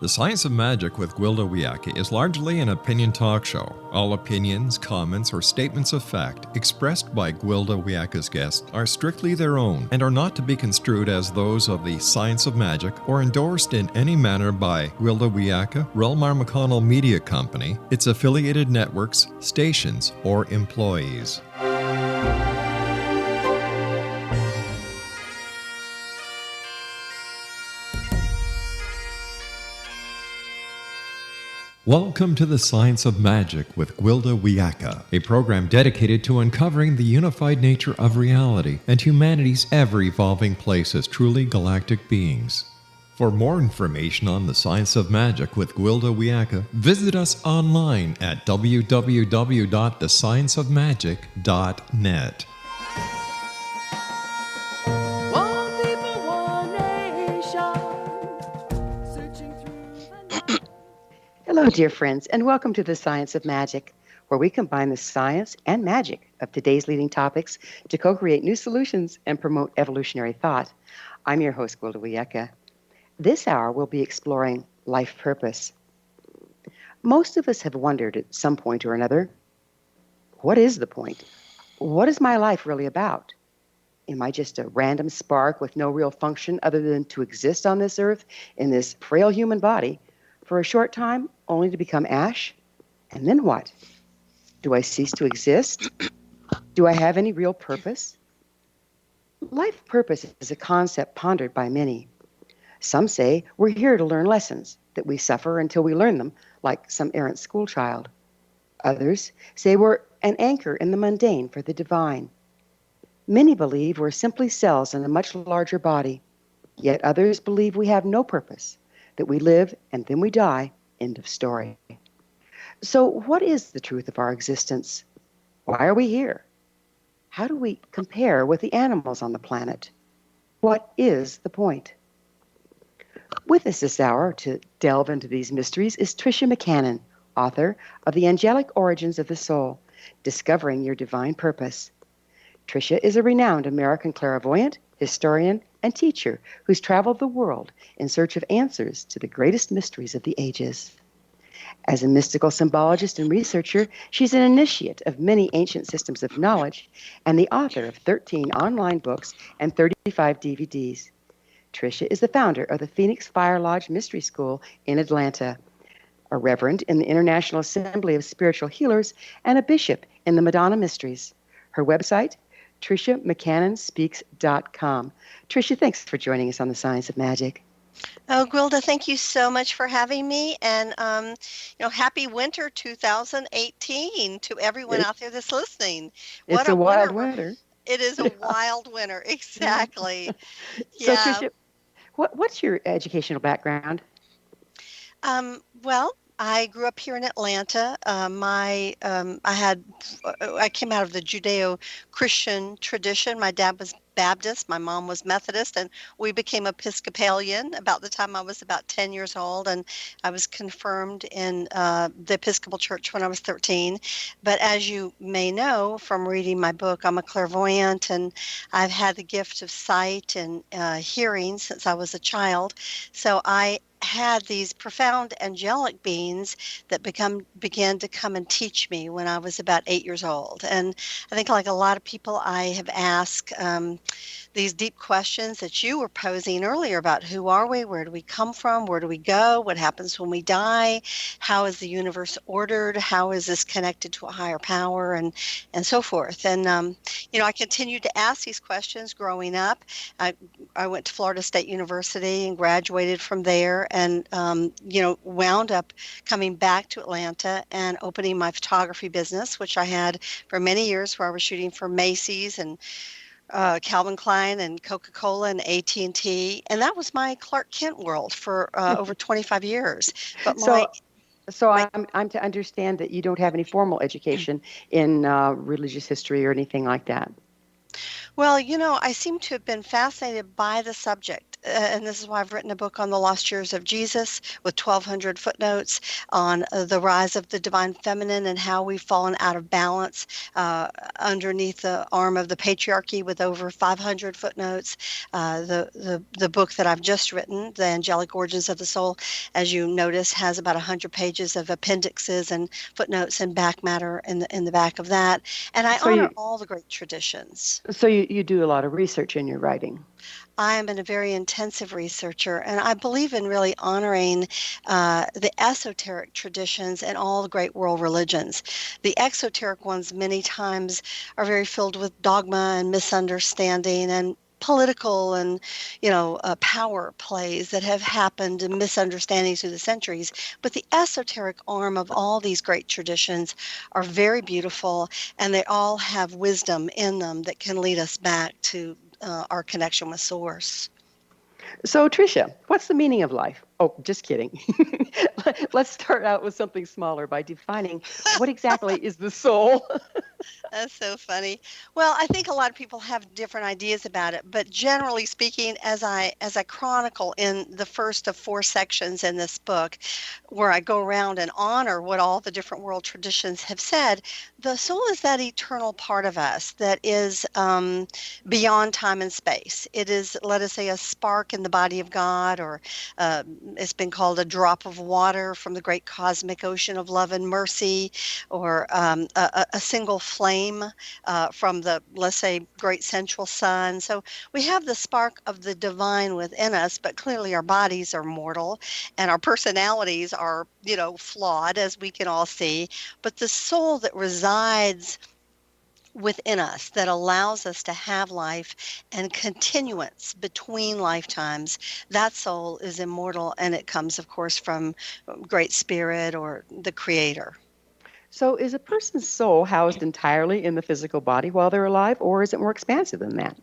The Science of Magic with Gwilda Wiyaka is largely an opinion talk show. All opinions, comments, or statements of fact expressed by Gwilda Wiyaka's guests are strictly their own and are not to be construed as those of the Science of Magic or endorsed in any manner by Gwilda Wiyaka, Relmar McConnell Media Company, its affiliated networks, stations, or employees. Welcome to the Science of Magic with Gwilda Wiyaka, a program dedicated to uncovering the unified nature of reality and humanity's ever-evolving place as truly galactic beings. For more information on the Science of Magic with Gwilda Wiyaka, visit us online at www.thescienceofmagic.net. Hello, dear friends, and welcome to the Science of Magic, where we combine the science and magic of today's leading topics to co-create new solutions and promote evolutionary thought. I'm your host, Gwilda Wiyaka. This hour, we'll be exploring life purpose. Most of us have wondered at some point or another, what is the point? What is my life really about? Am I just a random spark with no real function other than to exist on this earth in this frail human body for a short time, only to become ash? And then what? Do I cease to exist? Do I have any real purpose? Life purpose is a concept pondered by many. Some say we're here to learn lessons, that we suffer until we learn them, like some errant schoolchild. Others say we're an anchor in the mundane for the divine. Many believe we're simply cells in a much larger body, yet others believe we have no purpose, that we live and then we die, end of story. So what is the truth of our existence? Why are we here? How do we compare with the animals on the planet? What is the point? With us this hour to delve into these mysteries is Tricia McCannon, author of The Angelic Origins of the Soul, Discovering Your Divine Purpose. Tricia is a renowned American clairvoyant, historian, and teacher who's traveled the world in search of answers to the greatest mysteries of the ages. As a mystical symbologist and researcher, she's an initiate of many ancient systems of knowledge and the author of 13 online books and 35 DVDs. Tricia is the founder of the Phoenix Fire Lodge Mystery School in Atlanta, a reverend in the International Assembly of Spiritual Healers, and a bishop in the Madonna Ministries. Her website, TriciaMcCannonSpeaks.com. Tricia, thanks for joining us on the Science of Magic. Oh, Gwilda, thank you so much for having me. And, happy winter 2018 to everyone out there that's listening. It's a wild winter. It is a wild winter. Exactly. So, yeah. Tricia, what's your educational background? Well, I grew up here in Atlanta. I came out of the Judeo-Christian tradition. My dad was Baptist, my mom was Methodist, and we became Episcopalian about the time I was about 10 years old, and I was confirmed in the Episcopal Church when I was 13. But as you may know from reading my book, I'm a clairvoyant, and I've had the gift of sight and hearing since I was a child. So I had these profound angelic beings that began to come and teach me when I was about 8 years old. And I think, like a lot of people, I have asked these deep questions that you were posing earlier about who are we, where do we come from, where do we go, what happens when we die, how is the universe ordered, how is this connected to a higher power, and so forth. And I continued to ask these questions growing up. I went to Florida State University and graduated from there, and wound up coming back to Atlanta and opening my photography business, which I had for many years, where I was shooting for Macy's and Calvin Klein and Coca-Cola and AT&T, and that was my Clark Kent world for over 25 years. But I'm to understand that you don't have any formal education in religious history or anything like that. Well, I seem to have been fascinated by the subject and this is why I've written a book on the lost years of Jesus with 1,200 footnotes on the rise of the divine feminine and how we've fallen out of balance underneath the arm of the patriarchy with over 500 footnotes. The book that I've just written, The Angelic Origins of the Soul, as you notice, has about 100 pages of appendixes and footnotes and back matter in the back of that. And I So honor you, all the great traditions. so you do a lot of research in your writing. I am a very intensive researcher, and I believe in really honoring the esoteric traditions and all the great world religions. The exoteric ones many times are very filled with dogma and misunderstanding and political and power plays that have happened and misunderstandings through the centuries. But the esoteric arm of all these great traditions are very beautiful, and they all have wisdom in them that can lead us back to our connection with Source. So, Tricia, what's the meaning of life? Oh, just kidding. Let's start out with something smaller by defining what exactly is the soul. That's so funny. Well, I think a lot of people have different ideas about it, but generally speaking, as I chronicle in the first of 4 sections in this book, where I go around and honor what all the different world traditions have said, the soul is that eternal part of us that is beyond time and space. It is, let us say, a spark in the body of God, or it's been called a drop of water from the great cosmic ocean of love and mercy, or a single flame from the, let's say, great central sun. So we have the spark of the divine within us, but clearly our bodies are mortal and our personalities are, flawed, as we can all see. But the soul that resides within us, that allows us to have life and continuance between lifetimes, that soul is immortal, and it comes, of course, from Great Spirit or the Creator. So, is a person's soul housed entirely in the physical body while they're alive, or is it more expansive than that?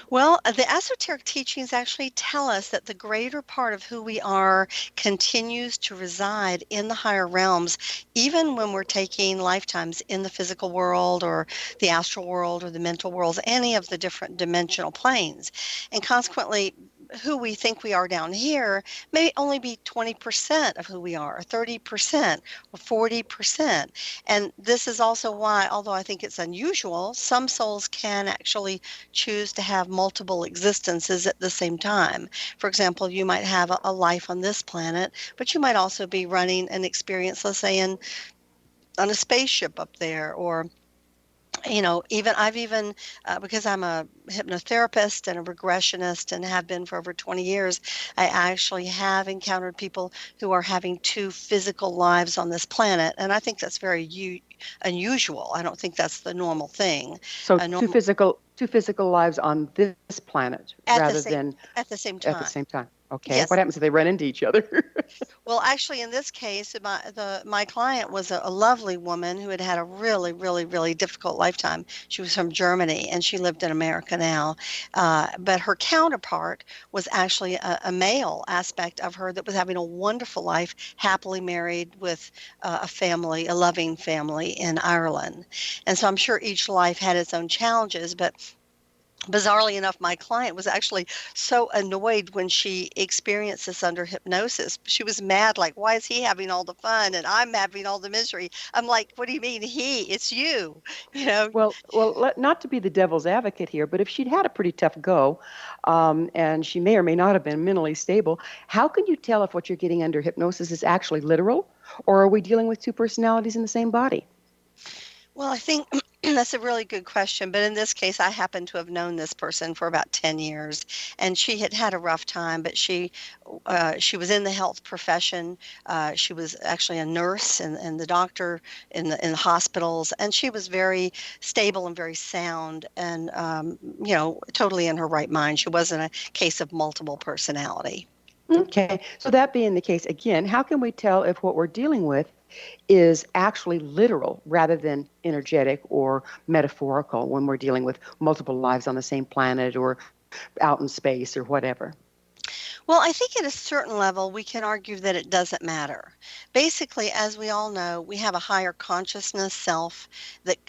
Well, the esoteric teachings actually tell us that the greater part of who we are continues to reside in the higher realms, even when we're taking lifetimes in the physical world or the astral world or the mental worlds, any of the different dimensional planes. And consequently, who we think we are down here may only be 20% of who we are, or 30%, or 40%. And this is also why, although I think it's unusual, some souls can actually choose to have multiple existences at the same time. For example, you might have a life on this planet, but you might also be running an experience, let's say, on a spaceship up there, or I've even because I'm a hypnotherapist and a regressionist and have been for over 20 years, I actually have encountered people who are having 2 physical lives on this planet, and I think that's very unusual. I don't think that's the normal thing. So, A two normal physical lives on this planet at the rather same than at the same at the time. same time. Okay. What Yes. happens if they run into each other? Well, actually, in this case, my client was a lovely woman who had had a really, really, really difficult lifetime. She was from Germany and she lived in America now. But her counterpart was actually a male aspect of her that was having a wonderful life, happily married with a family, a loving family in Ireland. And so I'm sure each life had its own challenges, but bizarrely enough, my client was actually so annoyed when she experienced this under hypnosis. She was mad, like, why is he having all the fun and I'm having all the misery? I'm like, what do you mean he? It's you. You know, Not to be the devil's advocate here, but if she'd had a pretty tough go, and she may or may not have been mentally stable, how can you tell if what you're getting under hypnosis is actually literal, or are we dealing with 2 personalities in the same body? well, I think that's a really good question. But in this case, I happen to have known this person for about 10 years, and she had had a rough time, but she was in the health profession. She was actually a nurse and the doctor in the hospitals, and she was very stable and very sound and, totally in her right mind. She wasn't a case of multiple personality. Okay, so that being the case, again, how can we tell if what we're dealing with is actually literal rather than energetic or metaphorical when we're dealing with multiple lives on the same planet or out in space or whatever? Well, I think at a certain level, we can argue that it doesn't matter. Basically, as we all know, we have a higher consciousness self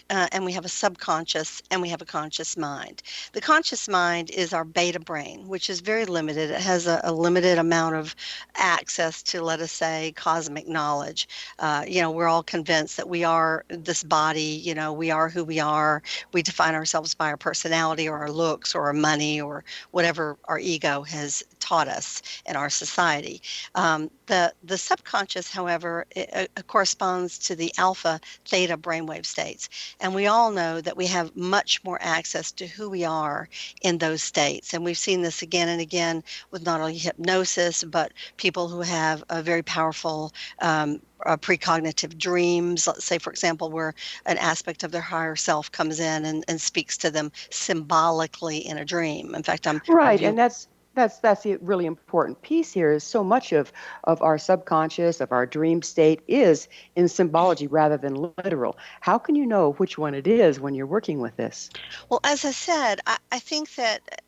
and we have a subconscious and we have a conscious mind. The conscious mind is our beta brain, which is very limited. It has a limited amount of access to, let us say, cosmic knowledge. We're all convinced that we are this body, we are who we are. We define ourselves by our personality or our looks or our money or whatever our ego has taught us in our society. The subconscious, however, it corresponds to the alpha theta brainwave states. And we all know that we have much more access to who we are in those states. And we've seen this again and again with not only hypnosis, but people who have a very powerful precognitive dreams. Let's say, for example, where an aspect of their higher self comes in and speaks to them symbolically in a dream. In fact, Right, and that's the really important piece here is so much of our subconscious, of our dream state is in symbology rather than literal. How can you know which one it is when you're working with this? Well, as I said, I think that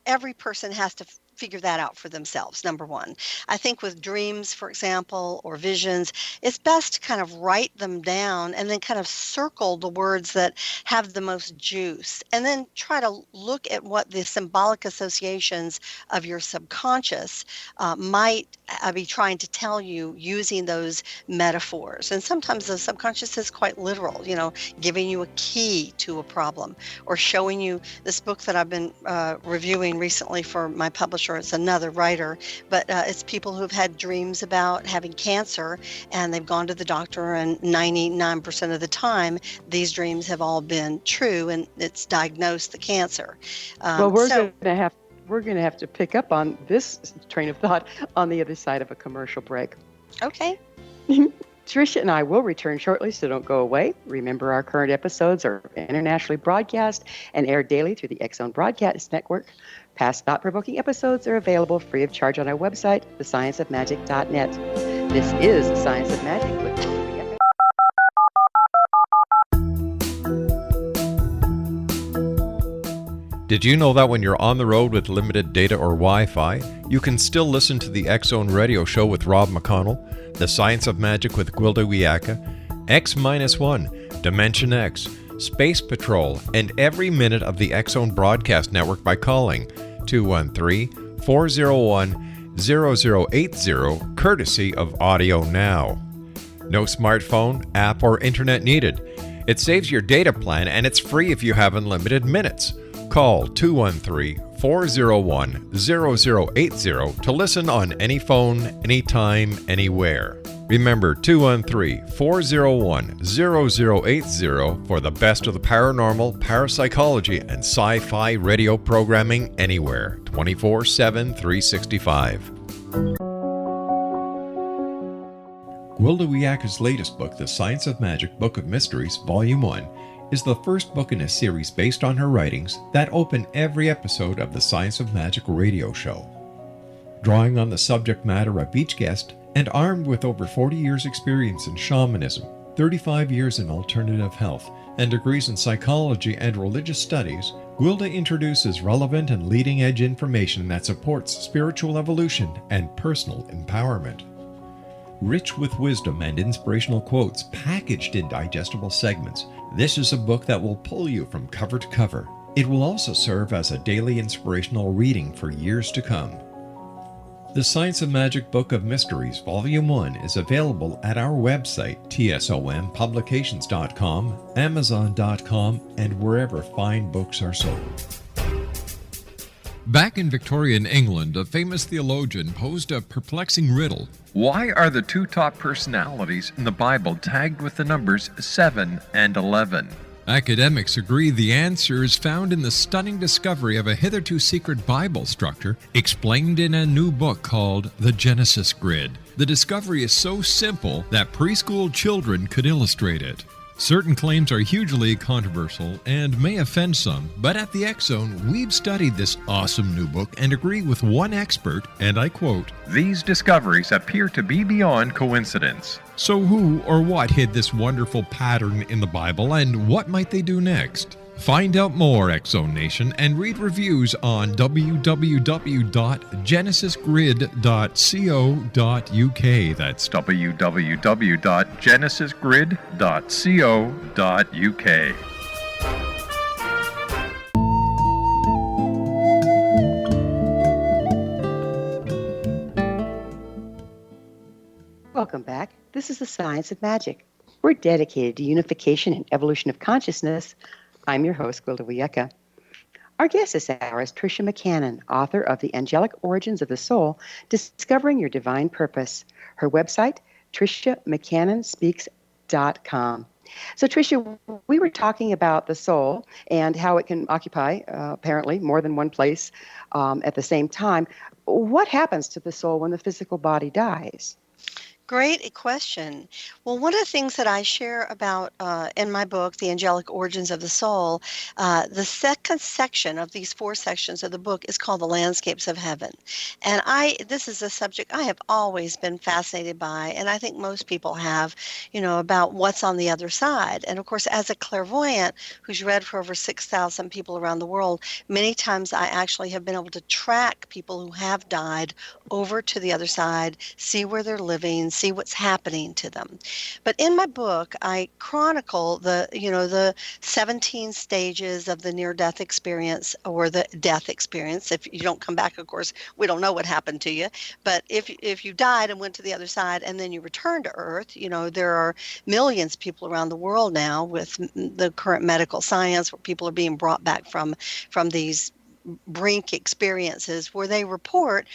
every person has to figure that out for themselves, number one. I think with dreams, for example, or visions, it's best to kind of write them down and then kind of circle the words that have the most juice, and then try to look at what the symbolic associations of your subconscious might be trying to tell you using those metaphors. And sometimes the subconscious is quite literal, giving you a key to a problem or showing you this book that I've been reviewing recently for my publisher. It's another writer, but it's people who've had dreams about having cancer, and they've gone to the doctor, and 99% of the time, these dreams have all been true, and it's diagnosed the cancer. Well, we're going to have to pick up on this train of thought on the other side of a commercial break. Okay. Tricia and I will return shortly, so don't go away. Remember, our current episodes are internationally broadcast and aired daily through the X-Zone Broadcast Network. Past thought-provoking episodes are available free of charge on our website, thescienceofmagic.net. This is The Science of Magic with Did you know that when you're on the road with limited data or Wi-Fi, you can still listen to the X-Zone radio show with Rob McConnell, The Science of Magic with Gwilda Wiyaka, X-1, Dimension X, Space Patrol, and every minute of the X-Zone broadcast network by calling 213-401-0080, courtesy of Audio Now. No smartphone, app, or internet needed. It saves your data plan, and it's free if you have unlimited minutes. Call 213-401-0080 to listen on any phone, anytime, anywhere. Remember 213-401-0080 for the best of the paranormal, parapsychology, and sci-fi radio programming anywhere, 24/7, 365. Gwilda Wiyaka's latest book, The Science of Magic, Book of Mysteries, Volume 1, is the first book in a series based on her writings that open every episode of the Science of Magic radio show. Drawing on the subject matter of each guest, and armed with over 40 years' experience in shamanism, 35 years in alternative health, and degrees in psychology and religious studies, Gwilda introduces relevant and leading-edge information that supports spiritual evolution and personal empowerment. Rich with wisdom and inspirational quotes packaged in digestible segments, this is a book that will pull you from cover to cover. It will also serve as a daily inspirational reading for years to come. The Science of Magic Book of Mysteries, Volume 1 is available at our website, tsompublications.com, amazon.com, and wherever fine books are sold. Back in Victorian England, a famous theologian posed a perplexing riddle. Why are the two top personalities in the Bible tagged with the numbers 7 and 11? Academics agree the answer is found in the stunning discovery of a hitherto secret Bible structure explained in a new book called The Genesis Grid. The discovery is so simple that preschool children could illustrate it. Certain claims are hugely controversial and may offend some, but at the X-Zone, we've studied this awesome new book and agree with one expert, and I quote, "These discoveries appear to be beyond coincidence." So who or what hid this wonderful pattern in the Bible, and what might they do next? Find out more, Exo Nation, and read reviews on www.genesisgrid.co.uk. That's www.genesisgrid.co.uk. Welcome back. This is the Science of Magic. We're dedicated to unification and evolution of consciousness. I'm your host, Gwilda Wiyaka. Our guest this hour is Tricia McCannon, author of The Angelic Origins of the Soul, Discovering Your Divine Purpose. Her website, TriciaMcCannonSpeaks.com. So, Tricia, we were talking about the soul and how it can occupy, apparently, more than one place at the same time. What happens to the soul when the physical body dies? Great question. Well, one of the things that I share about in my book, The Angelic Origins of the Soul, the second section of these 4 sections of the book is called The Landscapes of Heaven. And this is a subject I have always been fascinated by, and I think most people have, about what's on the other side. And of course, as a clairvoyant who's read for over 6,000 people around the world, many times I actually have been able to track people who have died over to the other side, see where they're living, see what's happening to them. But in my book, I chronicle the 17 stages of the near-death experience or the death experience. If you don't come back, of course, we don't know what happened to you. But if you died and went to the other side and then you return to Earth, there are millions of people around the world now with the current medical science where people are being brought back from these brink experiences where they report,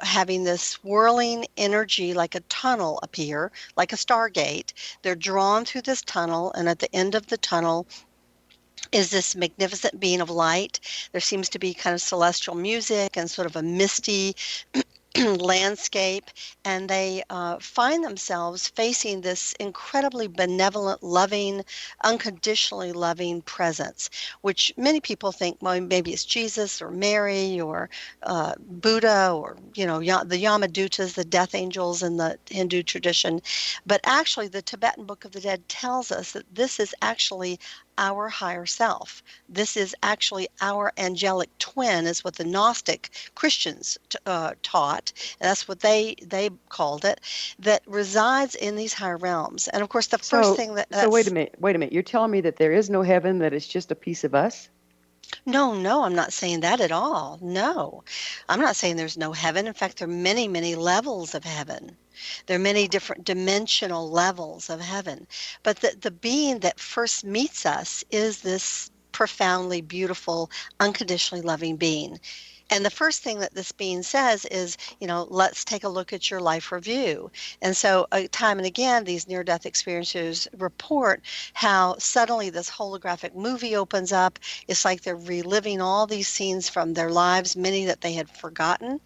having this swirling energy like a tunnel appear, like a stargate. They're drawn through this tunnel, and at the end of the tunnel is this magnificent being of light. There seems to be kind of celestial music and sort of a misty landscape, and they find themselves facing this incredibly benevolent, loving, unconditionally loving presence, which many people think, well, maybe it's Jesus or Mary or Buddha or, the Yamadutas, the death angels in the Hindu tradition. But actually, the Tibetan Book of the Dead tells us that this is actually our higher self. This is actually our angelic twin, is what the Gnostic Christians taught, and that's what they called it, that resides in these higher realms. And of course, the first thing So wait a minute. You're telling me that there is no heaven, that it's just a piece of us? No, I'm not saying that at all. No, I'm not saying there's no heaven. In fact, there are many, many levels of heaven. There are many different dimensional levels of heaven. But the being that first meets us is this profoundly beautiful, unconditionally loving being. And the first thing that this being says is, let's take a look at your life review. And so time and again, these near-death experiencers report how suddenly this holographic movie opens up. It's like they're reliving all these scenes from their lives, many that they had forgotten.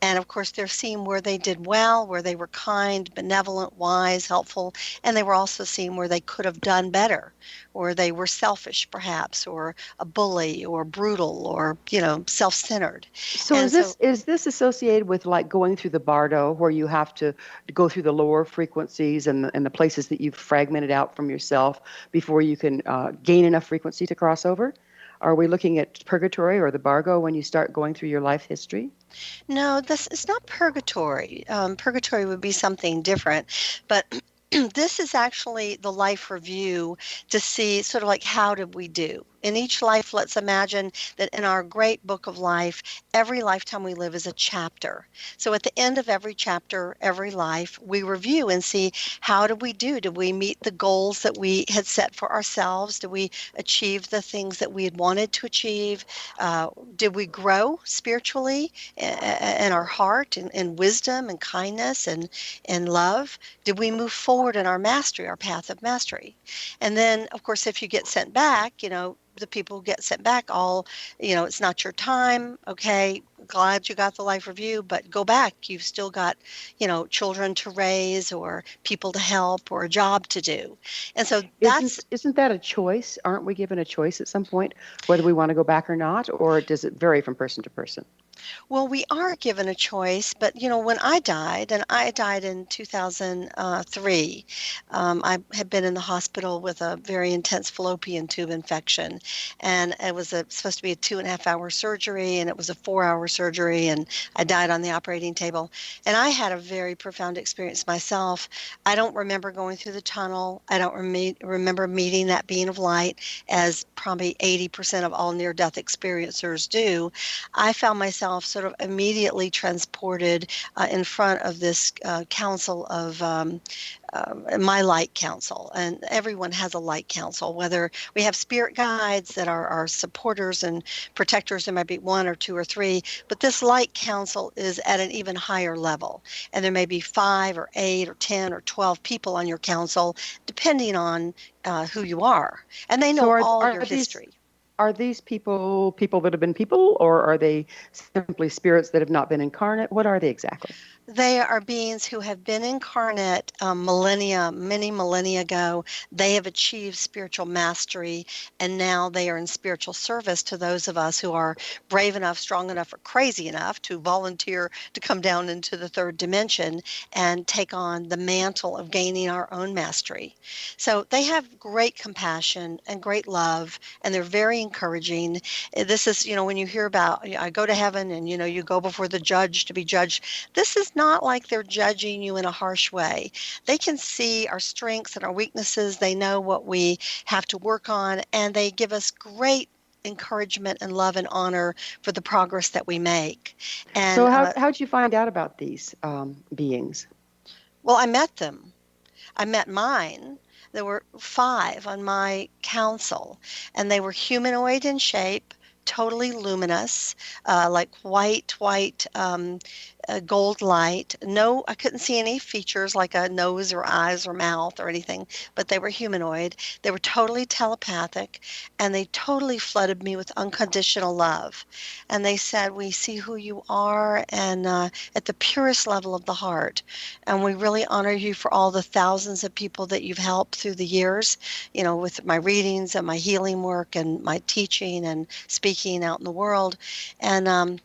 And of course, they're seeing where they did well, where they were kind, benevolent, wise, helpful. And they were also seeing where they could have done better, or they were selfish perhaps, or a bully, or brutal, or, self-centered. So is this associated with like going through the bardo, where you have to go through the lower frequencies and the places that you've fragmented out from yourself before you can gain enough frequency to cross over? Are we looking at purgatory or the bargo when you start going through your life history? No, this is not purgatory. Purgatory would be something different, but this is actually the life review to see sort of like, how did we do? In each life, let's imagine that in our great book of life, every lifetime we live is a chapter. So at the end of every chapter, every life, we review and see, how did we do? Did we meet the goals that we had set for ourselves? Did we achieve the things that we had wanted to achieve? Did we grow spiritually in our heart, in wisdom and kindness and love? Did we move forward in our mastery, our path of mastery? And then, of course, if you get sent back, the people who get sent back it's not your time. Okay, glad you got the life review, but go back. You've still got, children to raise or people to help or a job to do. And so isn't that a choice? Aren't we given a choice at some point whether we want to go back or not, or does it vary from person to person? Well, we are given a choice, but when I died, and I died in 2003, I had been in the hospital with a very intense fallopian tube infection, and it was supposed to be a 2.5-hour surgery, and it was a 4-hour surgery, and I died on the operating table. And I had a very profound experience myself. I don't remember going through the tunnel. I don't remember meeting that being of light, as probably 80% of all near-death experiencers do. I found myself sort of immediately transported in front of this council of my light council. And everyone has a light council, whether we have spirit guides that are our supporters and protectors. There might be one or two or three, but this light council is at an even higher level. And there may be 5 or 8 or 10 or 12 people on your council, depending on who you are. And they So know all your history. are these people that have been people, or are they simply spirits that have not been incarnate? What are they exactly? They are beings who have been incarnate many millennia ago. They have achieved spiritual mastery, and now they are in spiritual service to those of us who are brave enough, strong enough, or crazy enough to volunteer to come down into the third dimension and take on the mantle of gaining our own mastery. So they have great compassion and great love, and they're very encouraging. This is, when you hear about, I go to heaven and, you go before the judge to be judged. This is not like they're judging you in a harsh way. They can see our strengths and our weaknesses. They know what we have to work on, and they give us great encouragement and love and honor for the progress that we make. So And how'd you find out about these beings? well, I met them. I met mine. There were 5 on my council, and they were humanoid in shape, totally luminous, like white, gold light. No, I couldn't see any features like a nose or eyes or mouth or anything, but they were humanoid. They were totally telepathic, and they totally flooded me with unconditional love. And they said, "We see who you are, and at the purest level of the heart. And we really honor you for all the thousands of people that you've helped through the years, with my readings and my healing work and my teaching and speaking out in the world." And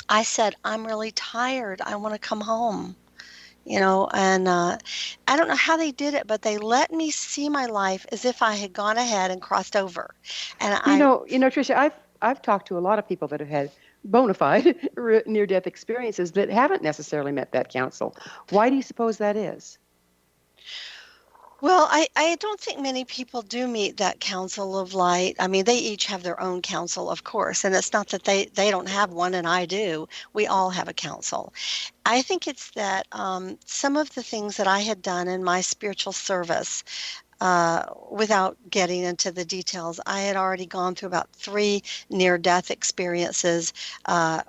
I said, "I'm really tired. I want to come home." And I don't know how they did it, but they let me see my life as if I had gone ahead and crossed over. And Tricia, I've talked to a lot of people that have had bona fide near-death experiences that haven't necessarily met that council. Why do you suppose that is? Well, I don't think many people do meet that council of light. I mean, they each have their own council, of course, and it's not that they don't have one and I do. We all have a council. I think it's that some of the things that I had done in my spiritual service, without getting into the details, I had already gone through about 3 near-death experiences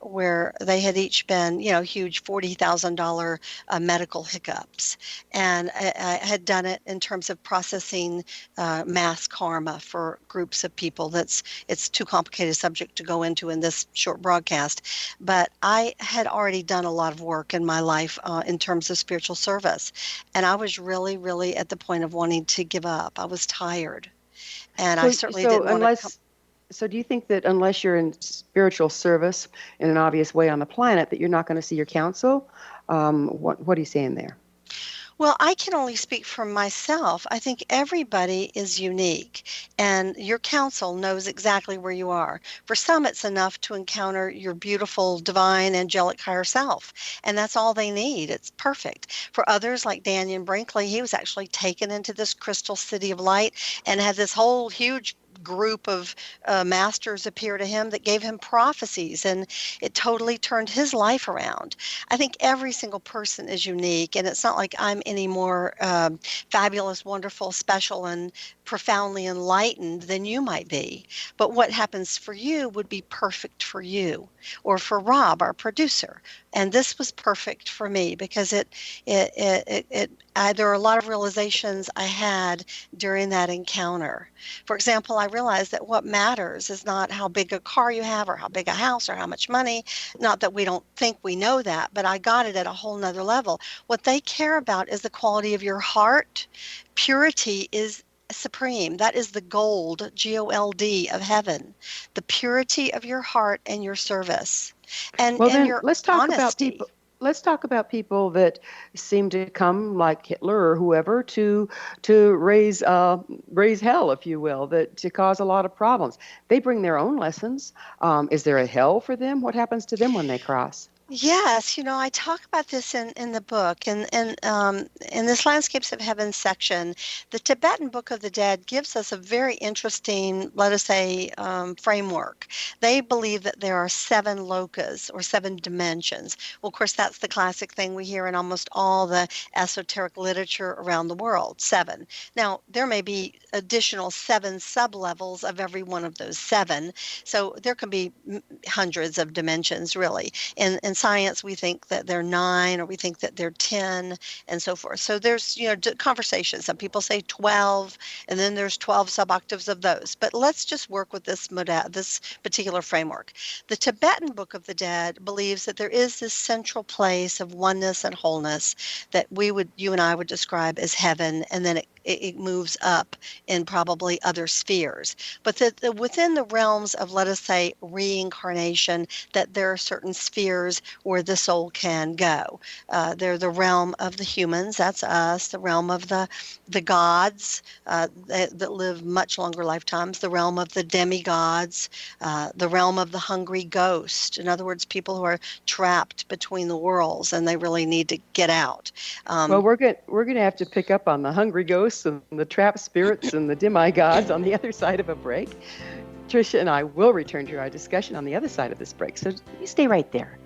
where they had each been, huge $40,000 medical hiccups. And I had done it in terms of processing mass karma for groups of people. It's too complicated a subject to go into in this short broadcast. But I had already done a lot of work in my life in terms of spiritual service. And I was really, really at the point of wanting to give up. I was tired. And I certainly didn't want to come. So do you think that unless you're in spiritual service in an obvious way on the planet, that you're not going to see your council? What are you saying there? Well, I can only speak for myself. I think everybody is unique, and your counsel knows exactly where you are. For some, it's enough to encounter your beautiful, divine, angelic higher self, and that's all they need. It's perfect. For others, like Daniel Brinkley, he was actually taken into this crystal city of light and had this whole huge group of masters appear to him that gave him prophecies, and it totally turned his life around. I think every single person is unique, and it's not like I'm any more fabulous, wonderful, special, and profoundly enlightened than you might be. But what happens for you would be perfect for you, or for Rob, our producer. And this was perfect for me because there are a lot of realizations I had during that encounter. For example, I realized that what matters is not how big a car you have or how big a house or how much money. Not that we don't think we know that, but I got it at a whole nother level. What they care about is the quality of your heart. Purity is supreme. That is the gold, Gold, of heaven, the purity of your heart and your service, and Well, then your let's talk about honesty. people. Let's talk about people that seem to come, like Hitler or whoever, to raise hell, if you will, that to cause a lot of problems. They bring their own lessons. Is there a hell for them? What happens to them when they cross? Yes, I talk about this in the book, and in this Landscapes of Heaven section, the Tibetan Book of the Dead gives us a very interesting, let us say, framework. They believe that there are 7 lokas or 7 dimensions. Well, of course, that's the classic thing we hear in almost all the esoteric literature around the world, 7. Now, there may be additional 7 sub-levels of every one of those 7, so there can be hundreds of dimensions, really. In science, we think that they're 9, or we think that they're 10, and so forth. So there's, conversations. Some people say 12, and then there's 12 suboctaves of those. But let's just work with this particular framework. The Tibetan Book of the Dead believes that there is this central place of oneness and wholeness that you and I would describe as heaven, and then it moves up in probably other spheres. But that within the realms of, let us say, reincarnation, that there are certain spheres where the soul can go. They're the realm of the humans, that's us, the realm of the gods that live much longer lifetimes, the realm of the demigods, the realm of the hungry ghost. In other words, people who are trapped between the worlds and they really need to get out. Well, we're going to have to pick up on the hungry ghosts and the trapped spirits and the demigods on the other side of a break. Tricia and I will return to our discussion on the other side of this break, so you stay right there.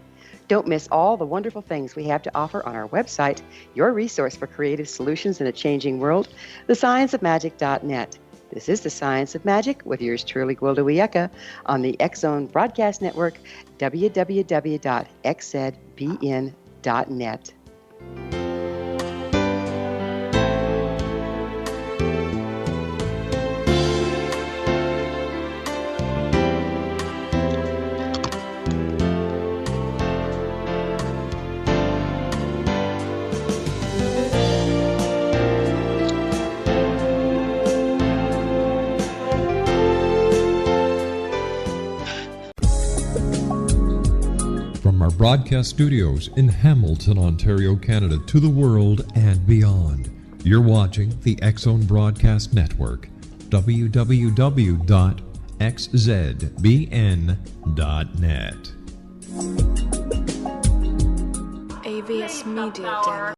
Don't miss all the wonderful things we have to offer on our website, your resource for creative solutions in a changing world, thescienceofmagic.net. This is The Science of Magic with yours truly, Gwilda Wiyaka, on the X-Zone Broadcast Network, www.xzbn.net. From our broadcast studios in Hamilton, Ontario, Canada, to the world and beyond, you're watching the X-Zone Broadcast Network, www.xzbn.net. AVS Media Den.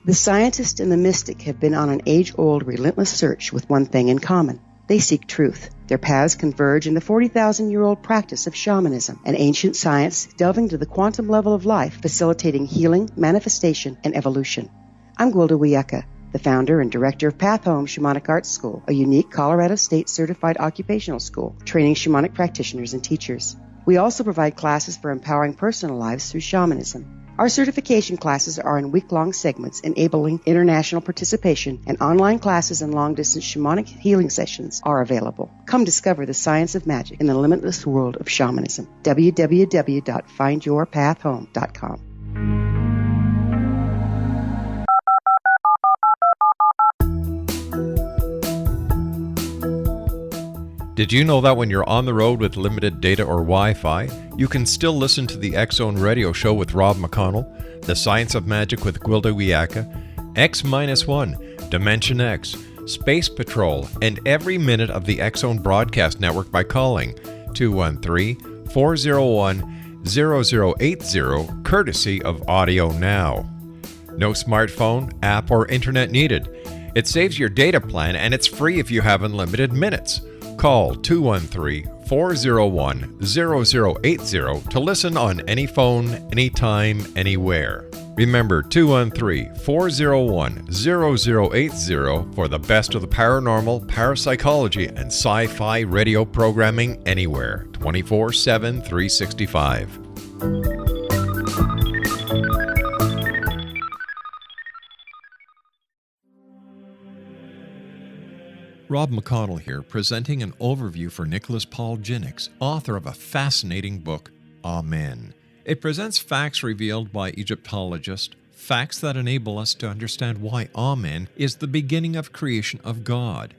The scientist and the mystic have been on an age-old, relentless search with one thing in common. They seek truth. Their paths converge in the 40,000-year-old practice of shamanism, an ancient science delving to the quantum level of life, facilitating healing, manifestation, and evolution. I'm Gwilda Wiyaka, the founder and director of Path Home Shamanic Arts School, a unique Colorado State certified occupational school training shamanic practitioners and teachers. We also provide classes for empowering personal lives through shamanism. Our certification classes are in week-long segments enabling international participation, and online classes and long-distance shamanic healing sessions are available. Come discover the science of magic in the limitless world of shamanism. www.findyourpathhome.com. Did you know that when you're on the road with limited data or Wi-Fi, you can still listen to the X-Zone Radio Show with Rob McConnell, The Science of Magic with Gwilda Wiyaka, X-1, Dimension X, Space Patrol, and every minute of the X-Zone Broadcast Network by calling 213-401-0080, courtesy of Audio Now. No smartphone, app, or internet needed. It saves your data plan and it's free if you have unlimited minutes. Call 213-401-0080 to listen on any phone, anytime, anywhere. Remember 213-401-0080 for the best of the paranormal, parapsychology, and sci-fi radio programming anywhere, 24/7, 365. Rob McConnell here, presenting an overview for Nicholas Paul Jennings, author of a fascinating book, Amen. It presents facts revealed by Egyptologists, facts that enable us to understand why Amen is the beginning of creation of God.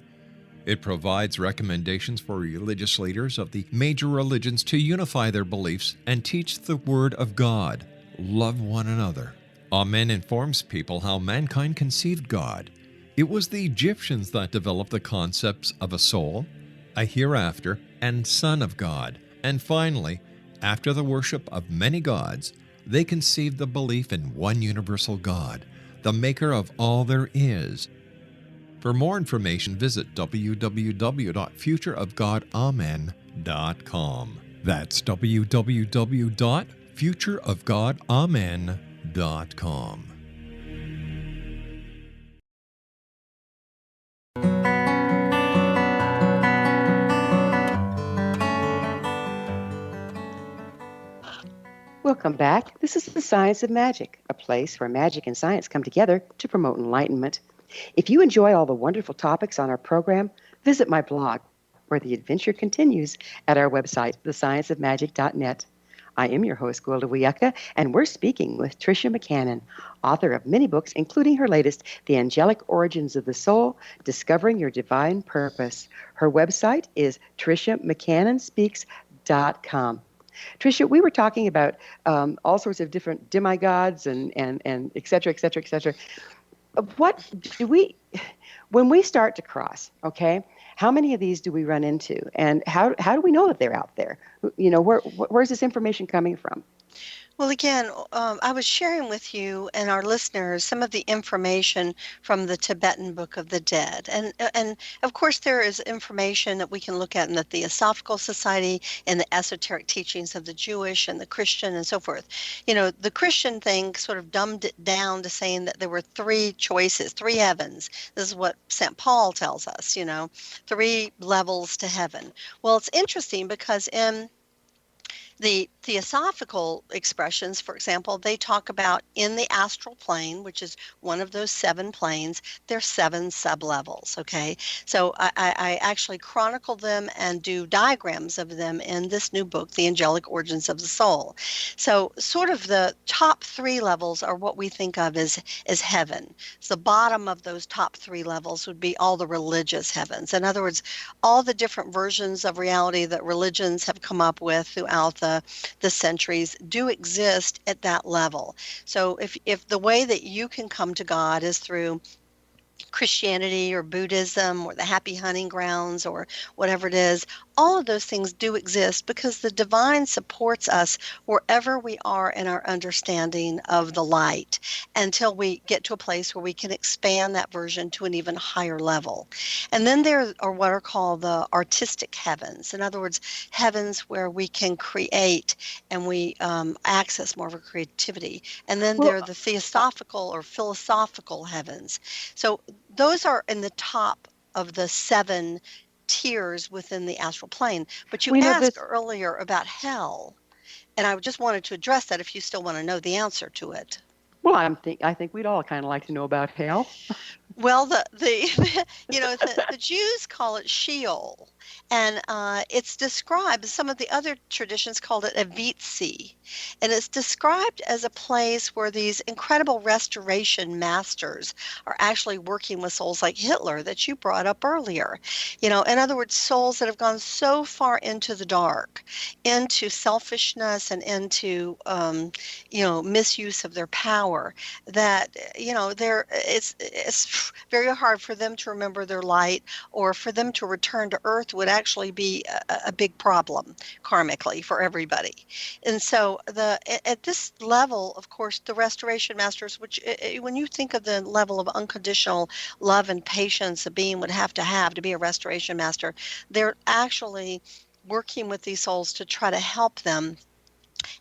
It provides recommendations for religious leaders of the major religions to unify their beliefs and teach the Word of God. Love one another. Amen informs people how mankind conceived God. It was the Egyptians that developed the concepts of a soul, a hereafter, and Son of God. And finally, after the worship of many gods, they conceived the belief in one universal God, the maker of all there is. For more information, visit www.futureofgodamen.com. That's www.futureofgodamen.com. Welcome back. This is the Science of Magic, a place where magic and science come together to promote enlightenment. If you enjoy all the wonderful topics on our program, visit my blog, where the adventure continues, at our website, thescienceofmagic.net. I am your host, Gwilda Wiyaka, and we're speaking with Tricia McCannon, author of many books, including her latest, The Angelic Origins of the Soul, Discovering Your Divine Purpose. Her website is triciamccannonspeaks.com. Tricia, we were talking about all sorts of different demigods and et cetera, et cetera, et cetera. What do we, when we start to cross, okay, how many of these do we run into? And how do we know that they're out there? You know, where's this information coming from? Well, again, I was sharing with you and our listeners some of the information from the Tibetan Book of the Dead. And of course, there is information that we can look at in the Theosophical Society and the esoteric teachings of the Jewish and the Christian and so forth. You know, the Christian thing sort of dumbed it down to saying that there were three choices, three heavens. This is what St. Paul tells us, you know, three levels to heaven. Well, it's interesting because in the theosophical expressions, for example, they talk about in the astral plane, which is one of those seven planes, there's seven sublevels, okay? So I actually chronicle them and do diagrams of them in this new book, The Angelic Origins of the Soul. So sort of the top three levels are what we think of as heaven. So the bottom of those top three levels would be all the religious heavens. In other words, all the different versions of reality that religions have come up with throughout the centuries do exist at that level. So if the way that you can come to God is through Christianity or Buddhism or the happy hunting grounds or whatever it is, all of those things do exist because the divine supports us wherever we are in our understanding of the light until we get to a place where we can expand that version to an even higher level. And then there are what are called the artistic heavens. In other words, heavens where we can create and we access more of our creativity. And then there are the theosophical or philosophical heavens. So those are in the top of the seven tiers within the astral plane. But you asked earlier about hell, and I just wanted to address that if you still want to know the answer to it. Well, I think we'd all kind of like to know about hell. Well, the Jews call it Sheol, and it's described. Some of the other traditions called it Avitsi, and it's described as a place where these incredible restoration masters are actually working with souls like Hitler that you brought up earlier. You know, in other words, souls that have gone so far into the dark, into selfishness and into misuse of their power that it's very hard for them to remember their light, or for them to return to earth would actually be a big problem karmically for everybody. And so at this level, of course, the restoration masters, which when you think of the level of unconditional love and patience a being would have to be a restoration master, they're actually working with these souls to try to help them.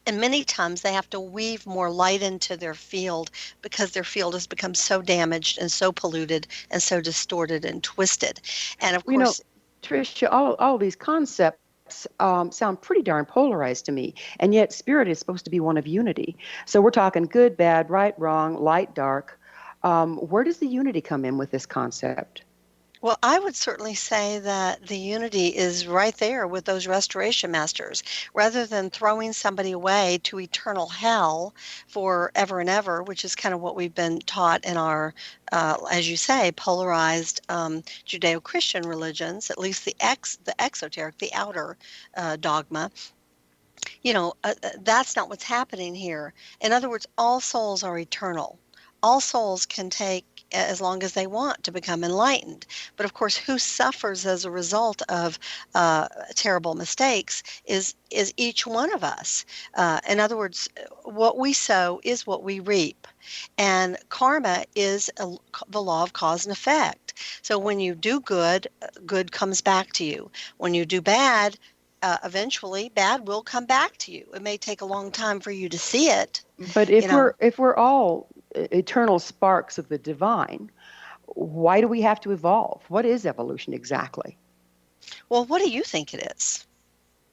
And many times they have to weave more light into their field because their field has become so damaged and so polluted and so distorted and twisted. And of course, Tricia, all these concepts sound pretty darn polarized to me. And yet spirit is supposed to be one of unity. So we're talking good, bad, right, wrong, light, dark. Where does the unity come in with this concept? Well, I would certainly say that the unity is right there with those restoration masters. Rather than throwing somebody away to eternal hell for ever and ever, which is kind of what we've been taught in our, as you say, polarized Judeo-Christian religions, at least the exoteric, the outer dogma, that's not what's happening here. In other words, all souls are eternal. All souls can take as long as they want to become enlightened. But of course, who suffers as a result of terrible mistakes is each one of us. In other words, what we sow is what we reap. And karma is the law of cause and effect. So when you do good, good comes back to you. When you do bad, eventually bad will come back to you. It may take a long time for you to see it, But you know. if we're all eternal sparks of the divine, why do we have to evolve? What is evolution exactly? Well, what do you think it is?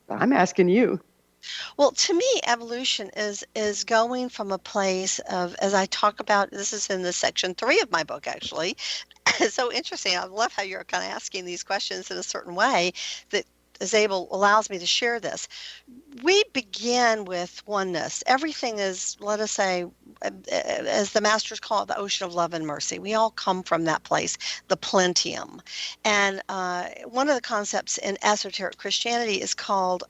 I'm asking you. Well, to me, evolution is going from a place of, as I talk about, this is in the section 3 of my book, actually. It's so interesting. I love how you're kind of asking these questions in a certain way that allows me to share this. We begin with oneness. Everything is, let us say, as the masters call it, the ocean of love and mercy. We all come from that place, the plentium. And one of the concepts in esoteric Christianity is called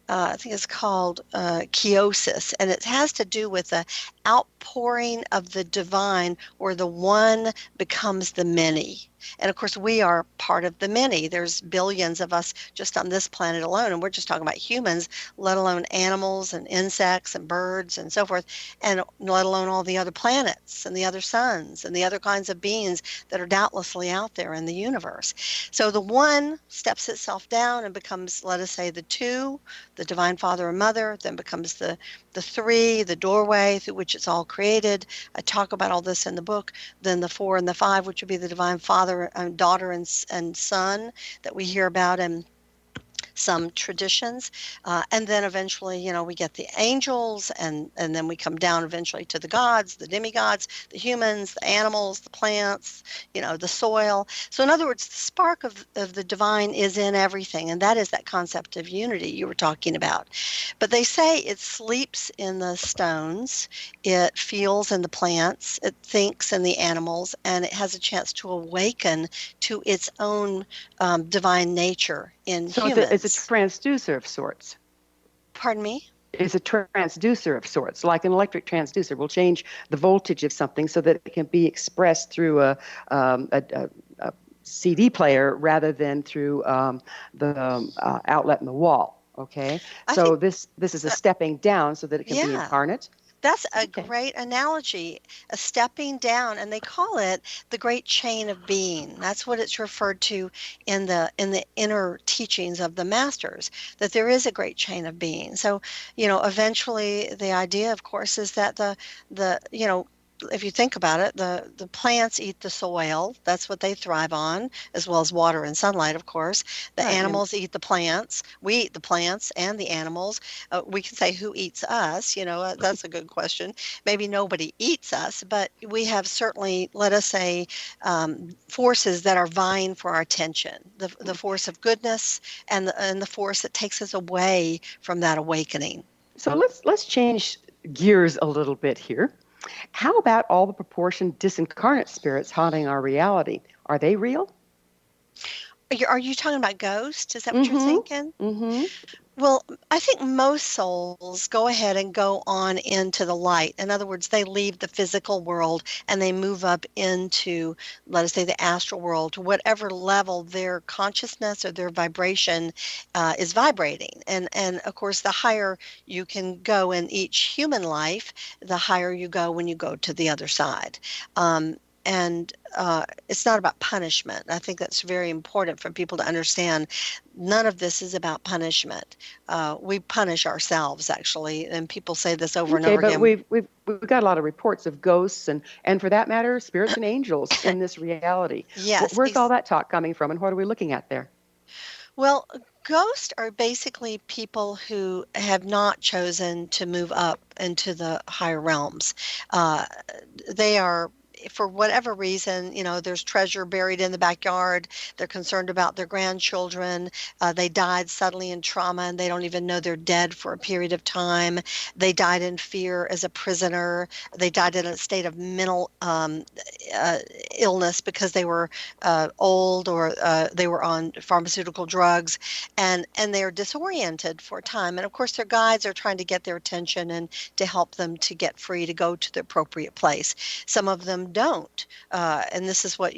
I think it's called kiosis, and it has to do with the outpouring of the divine where the one becomes the many. And of course, we are part of the many. There's billions of us just on this planet alone, and we're just talking about humans, let alone animals and insects and birds and so forth, and let alone all the other planets and the other suns and the other kinds of beings that are doubtlessly out there in the universe. So the one steps itself down and becomes, let us say, the two, the divine father and mother, then becomes the three, the doorway through which it's all created. I talk about all this in the book. Then the 4 and the 5, which would be the divine father, daughter, and son that we hear about in some traditions. And then eventually, we get the angels, and then we come down eventually to the gods, the demigods, the humans, the animals, the plants, the soil. So in other words, the spark of the divine is in everything. And that is that concept of unity you were talking about. But they say it sleeps in the stones, it feels in the plants, it thinks in the animals, and it has a chance to awaken to its own divine nature in humans. It's a transducer of sorts. Pardon me? It's a transducer of sorts, like an electric transducer. Will change the voltage of something so that it can be expressed through a CD player rather than through the outlet in the wall. Okay, so this is a stepping down so that it can be incarnate. That's a great analogy, a stepping down, and they call it the great chain of being. That's what it's referred to in the inner teachings of the masters, that there is a great chain of being. So, eventually the idea, of course, is that the if you think about it, the plants eat the soil. That's what they thrive on, as well as water and sunlight, of course. The animals eat the plants. We eat the plants and the animals. We can say who eats us. That's a good question. Maybe nobody eats us, but we have certainly, let us say, forces that are vying for our attention. The force of goodness and the force that takes us away from that awakening. So let's change gears a little bit here. How about all the proportioned disincarnate spirits haunting our reality? Are they real? Are you talking about ghosts? Is that what you're thinking? Mm-hmm. Well, I think most souls go ahead and go on into the light. In other words, they leave the physical world and they move up into, let us say, the astral world, to whatever level their consciousness or their vibration is vibrating. And of course, the higher you can go in each human life, the higher you go when you go to the other side. And it's not about punishment. I think that's very important for people to understand. None of this is about punishment. We punish ourselves, actually, and people say this over and over again. But we've got a lot of reports of ghosts and for that matter, spirits and angels in this reality. Yes. Where's all that talk coming from, and what are we looking at there? Well, ghosts are basically people who have not chosen to move up into the higher realms. They are for whatever reason, there's treasure buried in the backyard. They're concerned about their grandchildren. They died suddenly in trauma and they don't even know they're dead for a period of time. They died in fear as a prisoner. They died in a state of mental illness because they were old or they were on pharmaceutical drugs, and they're disoriented for a time. And of course, their guides are trying to get their attention and to help them to get free to go to the appropriate place. Some of them don't, and this is what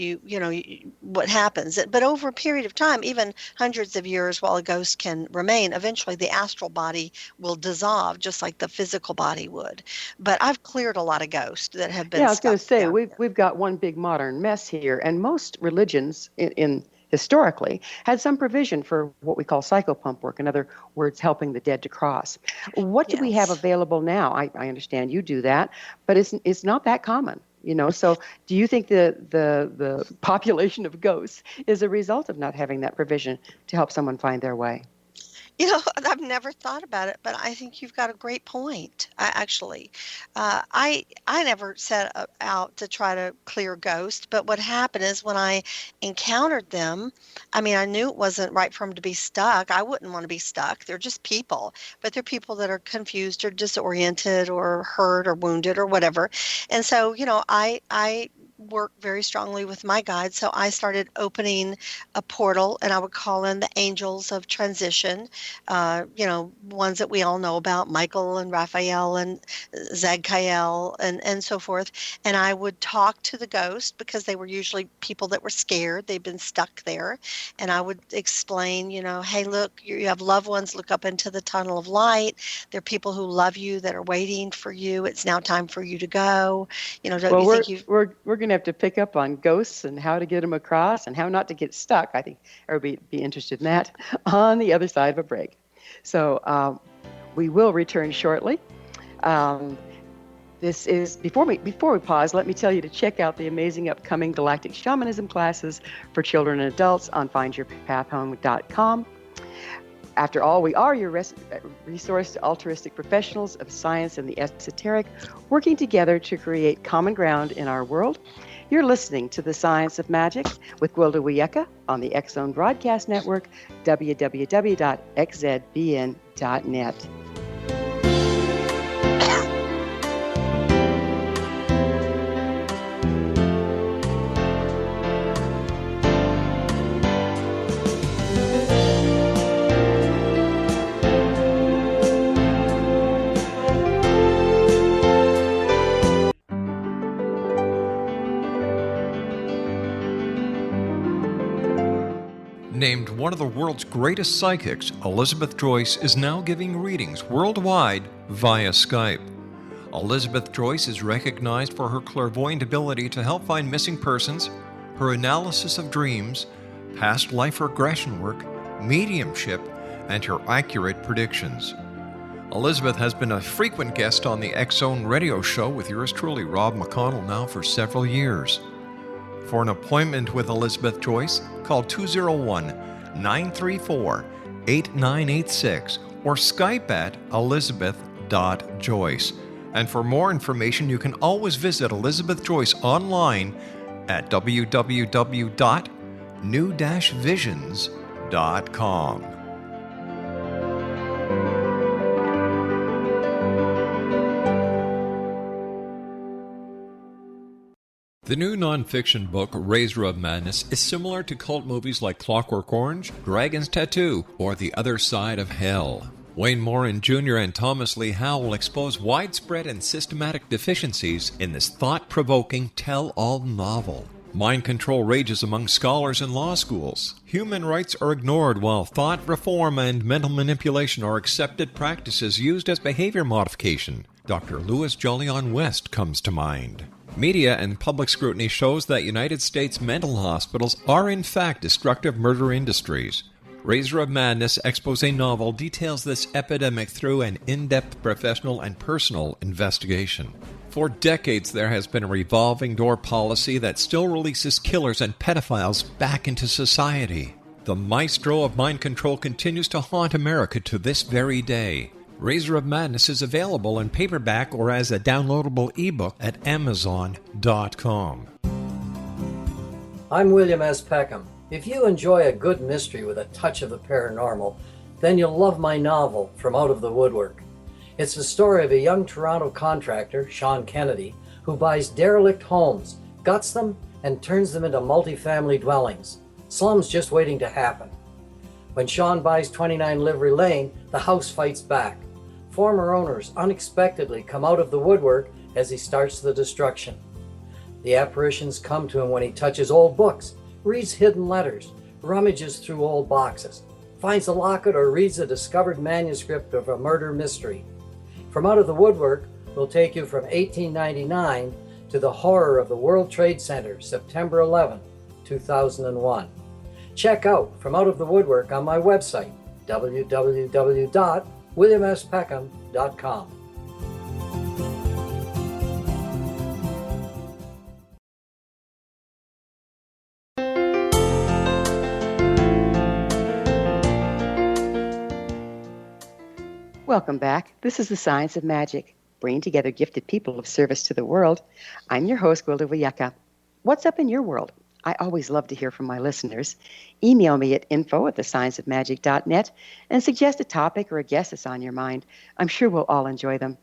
what happens. But over a period of time, even hundreds of years, while a ghost can remain, eventually the astral body will dissolve, just like the physical body would. But I've cleared a lot of ghosts that have been. Yeah, I was going to say down we've here. got one big modern mess here, and most religions in historically had some provision for what we call psychopump work. In other words, helping the dead to cross. What do we have Yes. available now? I understand you do that, but it's not that common. So do you think the population of ghosts is a result of not having that provision to help someone find their way? I've never thought about it, but I think you've got a great point. I never set out to try to clear ghosts, but what happened is when I encountered them, I mean, I knew it wasn't right for them to be stuck. I wouldn't want to be stuck. They're just people, but they're people that are confused or disoriented or hurt or wounded or whatever. And so, I work very strongly with my guides. So I started opening a portal, and I would call in the angels of transition, ones that we all know about, Michael and Raphael and Zadkiel and so forth. And I would talk to the ghost because they were usually people that were scared. They'd been stuck there. And I would explain, hey, look, you have loved ones, look up into the tunnel of light. There are people who love you that are waiting for you. It's now time for you to go. Don't Well, you think you've... we're going to have to pick up on ghosts and how to get them across and how not to get stuck. I think everybody would be interested in that on the other side of a break. So we will return shortly. This is before we pause, let me tell you to check out the amazing upcoming Galactic Shamanism classes for children and adults on findyourpathhome.com. After all, we are your resource to altruistic professionals of science and the esoteric, working together to create common ground in our world. You're listening to The Science of Magic with Gwilda Wiyaka on the X-Zone Broadcast Network, www.xzbn.net. Named one of the world's greatest psychics, Elizabeth Joyce is now giving readings worldwide via Skype. Elizabeth Joyce is recognized for her clairvoyant ability to help find missing persons, her analysis of dreams, past life regression work, mediumship, and her accurate predictions. Elizabeth has been a frequent guest on the X-Zone radio show with yours truly, Rob McConnell, now for several years. For an appointment with Elizabeth Joyce, call 201-934-8986 or Skype at elizabeth.joyce. And for more information, you can always visit Elizabeth Joyce online at www.new-visions.com. The new nonfiction book, Razor of Madness, is similar to cult movies like Clockwork Orange, Dragon's Tattoo, or The Other Side of Hell. Wayne Morin Jr. and Thomas Lee Howe will expose widespread and systematic deficiencies in this thought-provoking tell-all novel. Mind control rages among scholars in law schools. Human rights are ignored while thought reform and mental manipulation are accepted practices used as behavior modification. Dr. Louis Jolyon West comes to mind. Media and public scrutiny shows that United States mental hospitals are in fact destructive murder industries. Razor of Madness expose novel details this epidemic through an in-depth professional and personal investigation. For decades, there has been a revolving door policy that still releases killers and pedophiles back into society. The maestro of mind control continues to haunt America to this very day. Razor of Madness is available in paperback or as a downloadable ebook at Amazon.com. I'm William S. Peckham. If you enjoy a good mystery with a touch of the paranormal, then you'll love my novel, From Out of the Woodwork. It's the story of a young Toronto contractor, Sean Kennedy, who buys derelict homes, guts them, and turns them into multifamily dwellings. Slums just waiting to happen. When Sean buys 29 Livery Lane, the house fights back. Former owners unexpectedly come out of the woodwork as he starts the destruction. The apparitions come to him when he touches old books, reads hidden letters, rummages through old boxes, finds a locket, or reads a discovered manuscript of a murder mystery. From Out of the Woodwork will take you from 1899 to the horror of the World Trade Center, September 11, 2001. Check out From Out of the Woodwork on my website, www.williamspeckham.com. Welcome back. This is the Science of Magic, bringing together gifted people of service to the world. I'm your host, Gwilda Wiyaka. What's up in your world? I always love to hear from my listeners. Email me at info@thescienceofmagic.net and suggest a topic or a guest that's on your mind. I'm sure we'll all enjoy them.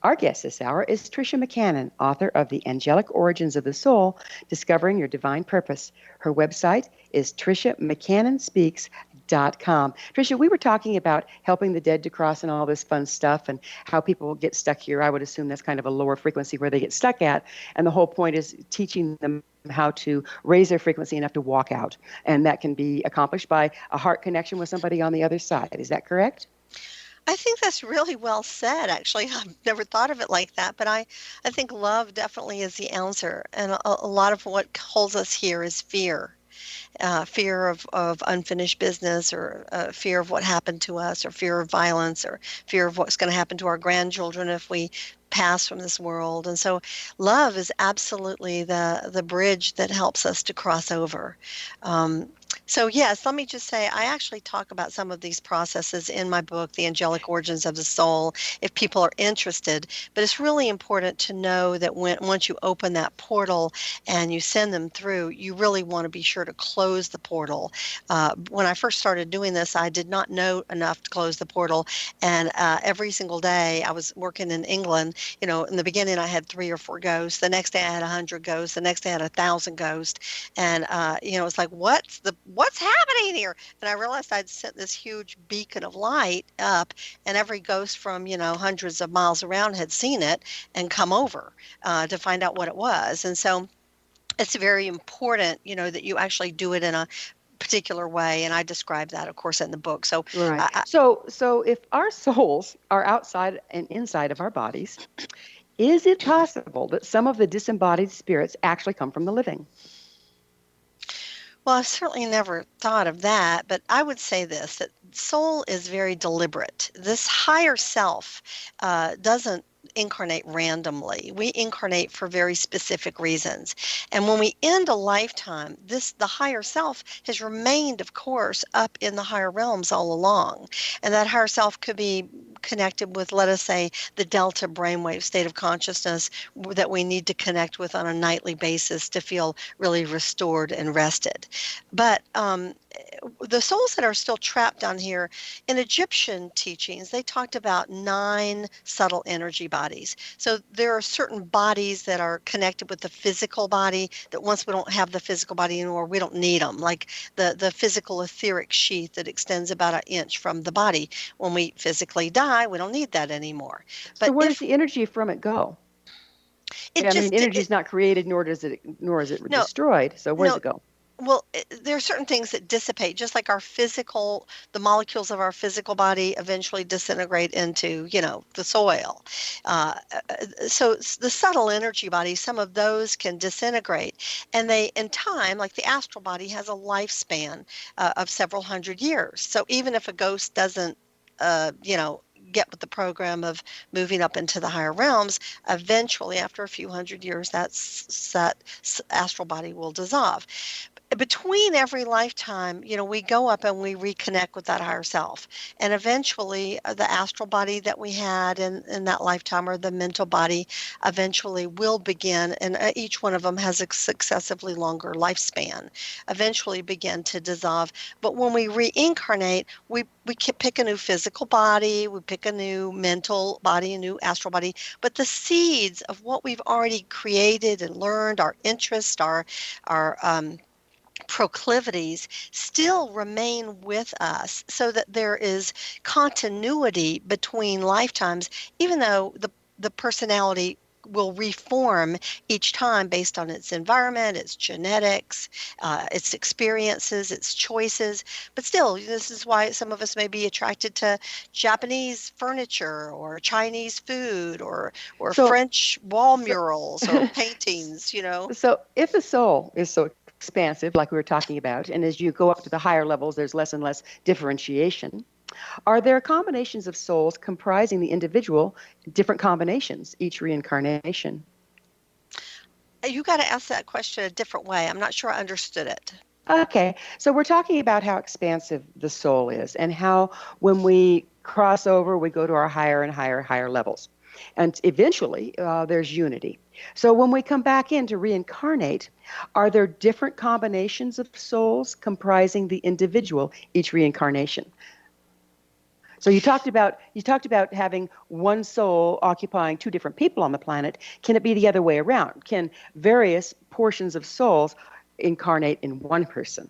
Our guest this hour is Tricia McCannon, author of The Angelic Origins of the Soul, Discovering Your Divine Purpose. Her website is TriciaMcCannonSpeaks.com. Tricia, we were talking about helping the dead to cross and all this fun stuff and how people get stuck here. I would assume that's kind of a lower frequency where they get stuck at. And the whole point is teaching them how to raise their frequency enough to walk out. And that can be accomplished by a heart connection with somebody on the other side. Is that correct? I think that's really well said, actually. I've never thought of it like that, but I think love definitely is the answer. And a lot of what holds us here is fear. Fear of unfinished business, or fear of what happened to us, or fear of violence, or fear of what's going to happen to our grandchildren if we pass from this world. And so love is absolutely the bridge that helps us to cross over. So yes, let me just say, I actually talk about some of these processes in my book, The Angelic Origins of the Soul, if people are interested. But it's really important to know that once you open that portal and you send them through, you really want to be sure to close the portal. When I first started doing this, I did not know enough to close the portal. And every single day I was working in England, in the beginning I had 3 or 4 ghosts. The next day I had 100 ghosts. The next day I had 1,000 ghosts. And, it's like, what's happening here? And I realized I'd sent this huge beacon of light up, and every ghost from, hundreds of miles around had seen it and come over to find out what it was. And so it's very important, that you actually do it in a particular way. And I describe that, of course, in the book. So, right. So if our souls are outside and inside of our bodies, is it possible that some of the disembodied spirits actually come from the living? Well, I've certainly never thought of that, but I would say this, that soul is very deliberate. This higher self doesn't incarnate randomly. We incarnate for very specific reasons. And when we end a lifetime, the higher self has remained, of course, up in the higher realms all along. And that higher self could be connected with, let us say, the delta brainwave state of consciousness that we need to connect with on a nightly basis to feel really restored and rested. But the souls that are still trapped down here, in Egyptian teachings, they talked about 9 subtle energy bodies. So there are certain bodies that are connected with the physical body that once we don't have the physical body anymore, we don't need them, like the physical etheric sheath that extends about 1 inch from the body. When we physically die, we don't need that anymore. But so where does the energy from it go? Energy is not created, nor is it destroyed. So where does it go? Well, there are certain things that dissipate, just like the molecules of our physical body eventually disintegrate into, the soil. So the subtle energy bodies, some of those can disintegrate. And they, in time, like the astral body, has a lifespan of several hundred years. So even if a ghost doesn't, get with the program of moving up into the higher realms, eventually, after a few hundred years, that astral body will dissolve. between every lifetime, we go up and we reconnect with that higher self. And eventually, the astral body that we had in that lifetime, or the mental body, eventually will begin, and each one of them has a successively longer lifespan, eventually begin to dissolve. But when we reincarnate, we pick a new physical body, we pick a new mental body, a new astral body. But the seeds of what we've already created and learned, our interests, our proclivities still remain with us, so that there is continuity between lifetimes, even though the personality will reform each time based on its environment, its genetics, its experiences, its choices. But still, this is why some of us may be attracted to Japanese furniture or Chinese food or So, French wall so, murals or paintings. so if the soul is so expansive, like we were talking about, and as you go up to the higher levels, there's less and less differentiation. Are there combinations of souls comprising the individual, different combinations each reincarnation? You got to ask that question a different way. I'm not sure I understood it. Okay, so we're talking about how expansive the soul is, and how when we cross over, we go to our higher and higher levels. And eventually, there's unity. So when we come back in to reincarnate, are there different combinations of souls comprising the individual each reincarnation? So you talked about having one soul occupying two different people on the planet. Can it be the other way around? Can various portions of souls incarnate in one person?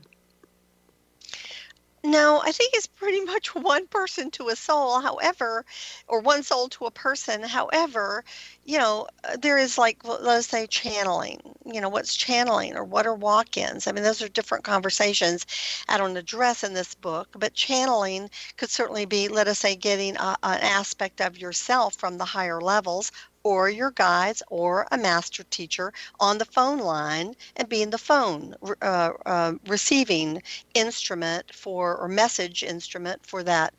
No, I think it's pretty much one person to a soul, however, or one soul to a person. However, there is, like, let's say, channeling. What's channeling, or what are walk-ins? I mean, those are different conversations I don't address in this book, but channeling could certainly be, let us say, getting an aspect of yourself from the higher levels, or your guides, or a master teacher on the phone line, and being the phone receiving instrument for, or message instrument for that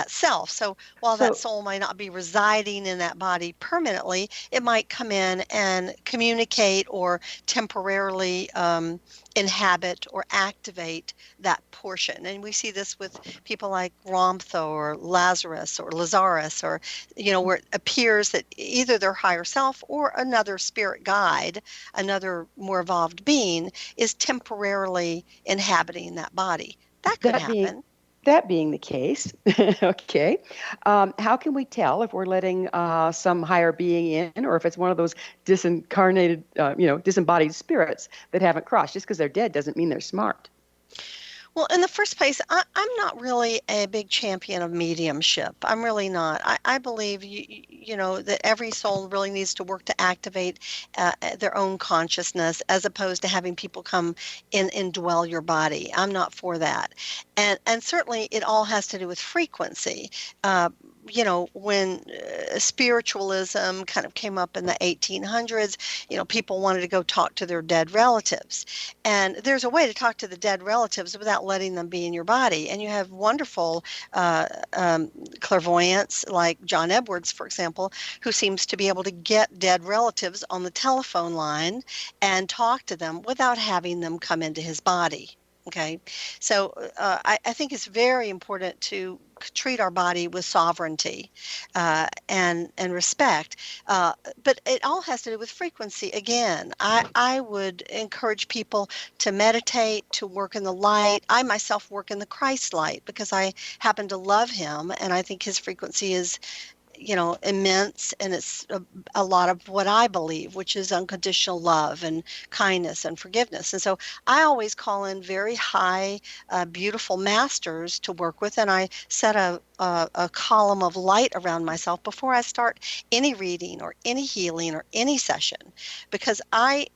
self. So while that So soul might not be residing in that body permanently, it might come in and communicate, or temporarily inhabit or activate that portion. And we see this with people like Ramtho or Lazarus, or where it appears that either their higher self or another spirit guide, another more evolved being, is temporarily inhabiting that body. That could that being happen. that being the case, okay, how can we tell if we're letting some higher being in, or if it's one of those disincarnated, disembodied spirits that haven't crossed? Just because they're dead doesn't mean they're smart. Well, in the first place, I'm not really a big champion of mediumship. I'm really not. I believe that every soul really needs to work to activate their own consciousness, as opposed to having people come in and dwell your body. I'm not for that, and certainly it all has to do with frequency. When spiritualism kind of came up in the 1800s, people wanted to go talk to their dead relatives. And there's a way to talk to the dead relatives without letting them be in your body. And you have wonderful clairvoyants, like John Edwards, for example, who seems to be able to get dead relatives on the telephone line and talk to them without having them come into his body. Okay, so I think it's very important to treat our body with sovereignty and respect. But it all has to do with frequency. Again, I would encourage people to meditate, to work in the light. I myself work in the Christ light, because I happen to love him, and I think his frequency is immense, and it's a lot of what I believe, which is unconditional love and kindness and forgiveness. And so I always call in very high, beautiful masters to work with, and I set a column of light around myself before I start any reading or any healing or any session, because I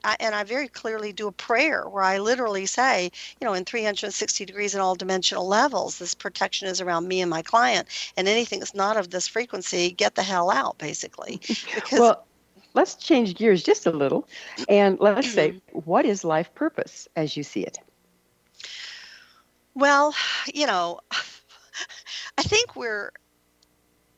very clearly do a prayer where I literally say, in 360 degrees in all dimensional levels, this protection is around me and my client, and anything that's not of this frequency, get the hell out, basically. Because Well, let's change gears just a little, and let's say, what is life purpose as you see it? well, I think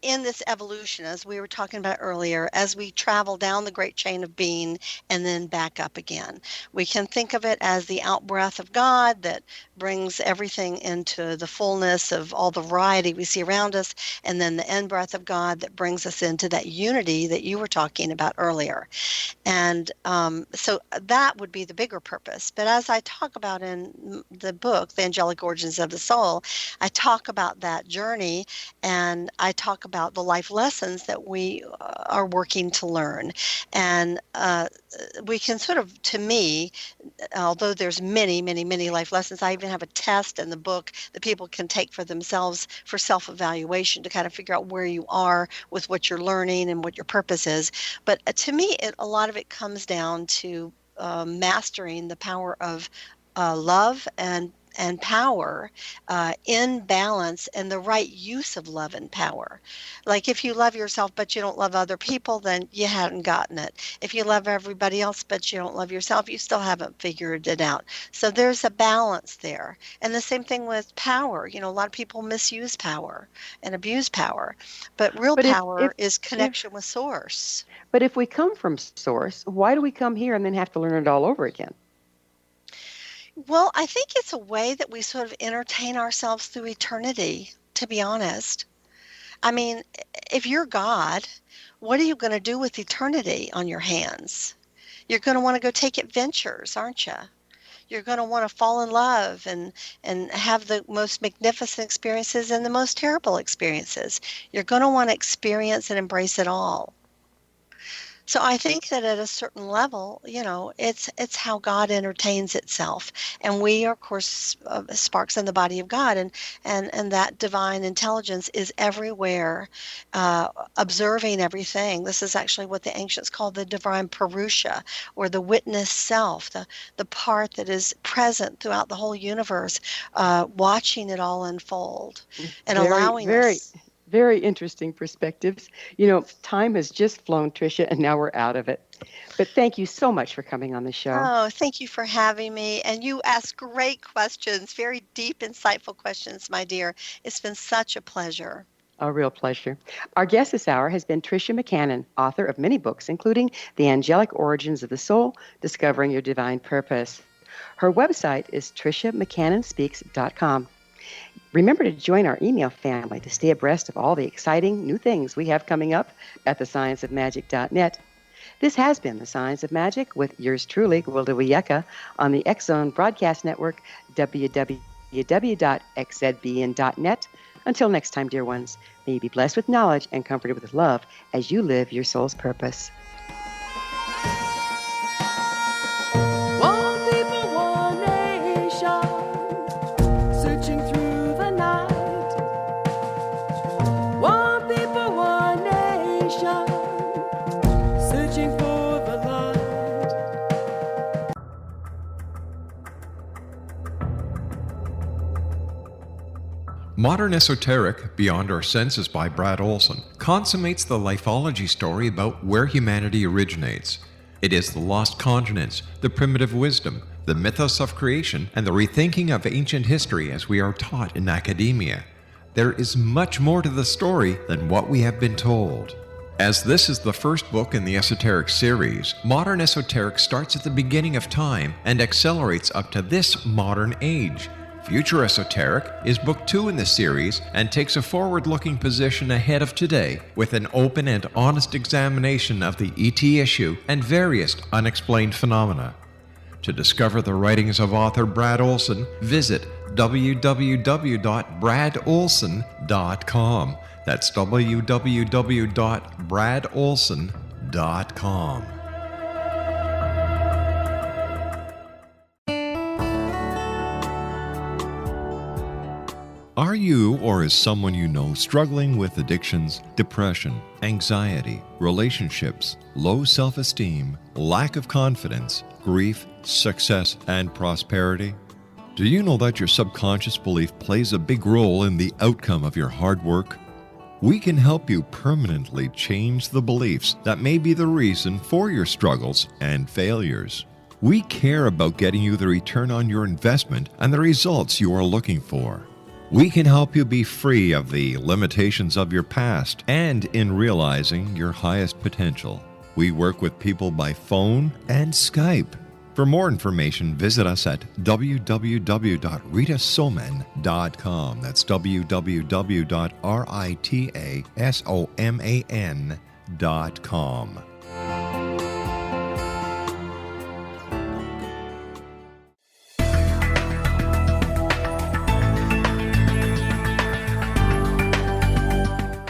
in this evolution, as we were talking about earlier, as we travel down the great chain of being and then back up again, we can think of it as the out-breath of God that brings everything into the fullness of all the variety we see around us, and then the in-breath of God that brings us into that unity that you were talking about earlier. And so that would be the bigger purpose. But as I talk about in the book, The Angelic Origins of the Soul, I talk about that journey, and I talk about the life lessons that we are working to learn. And we can sort of, to me, although there's many, many, many life lessons, I even have a test in the book that people can take for themselves for self-evaluation to kind of figure out where you are with what you're learning and what your purpose is. But to me, a lot of it comes down to mastering the power of love and power in balance, and the right use of love and power. Like if you love yourself but you don't love other people, then you hadn't gotten it. If you love everybody else but you don't love yourself, you still haven't figured it out. So there's a balance there. And the same thing with power. A lot of people misuse power and abuse power, but real power is connection with source. But if we come from source, why do we come here and then have to learn it all over again? Well, I think it's a way that we sort of entertain ourselves through eternity, to be honest. I mean, if you're God, what are you going to do with eternity on your hands? You're going to want to go take adventures, aren't you? You're going to want to fall in love and have the most magnificent experiences and the most terrible experiences. You're going to want to experience and embrace it all. So I think that at a certain level, it's how God entertains itself. And we are, of course, sparks in the body of God. And that divine intelligence is everywhere, observing everything. This is actually what the ancients called the divine Purusha, or the witness self, the part that is present throughout the whole universe, watching it all unfold and allowing us. Very interesting perspectives. Time has just flown, Tricia, and now we're out of it. But thank you so much for coming on the show. Oh, thank you for having me. And you ask great questions, very deep, insightful questions, my dear. It's been such a pleasure. A real pleasure. Our guest this hour has been Tricia McCannon, author of many books, including The Angelic Origins of the Soul, Discovering Your Divine Purpose. Her website is TriciaMcCannonSpeaks.com. Remember to join our email family to stay abreast of all the exciting new things we have coming up at thescienceofmagic.net. This has been The Science of Magic with yours truly, Gwilda Wiyaka, on the X-Zone Broadcast Network, www.xzbn.net. Until next time, dear ones, may you be blessed with knowledge and comforted with love as you live your soul's purpose. Modern Esoteric, Beyond Our Senses by Brad Olson, consummates the lifeology story about where humanity originates. It is the lost continents, the primitive wisdom, the mythos of creation, and the rethinking of ancient history as we are taught in academia. There is much more to the story than what we have been told. As this is the first book in the Esoteric series, Modern Esoteric starts at the beginning of time and accelerates up to this modern age. Future Esoteric is book 2 in the series and takes a forward-looking position ahead of today with an open and honest examination of the ET issue and various unexplained phenomena. To discover the writings of author Brad Olson, visit www.bradolson.com. That's www.bradolson.com. Are you or is someone you know struggling with addictions, depression, anxiety, relationships, low self-esteem, lack of confidence, grief, success, and prosperity? Do you know that your subconscious belief plays a big role in the outcome of your hard work? We can help you permanently change the beliefs that may be the reason for your struggles and failures. We care about getting you the return on your investment and the results you are looking for. We can help you be free of the limitations of your past and in realizing your highest potential. We work with people by phone and Skype. For more information, visit us at www.ritasoman.com. That's www.ritasoman.com.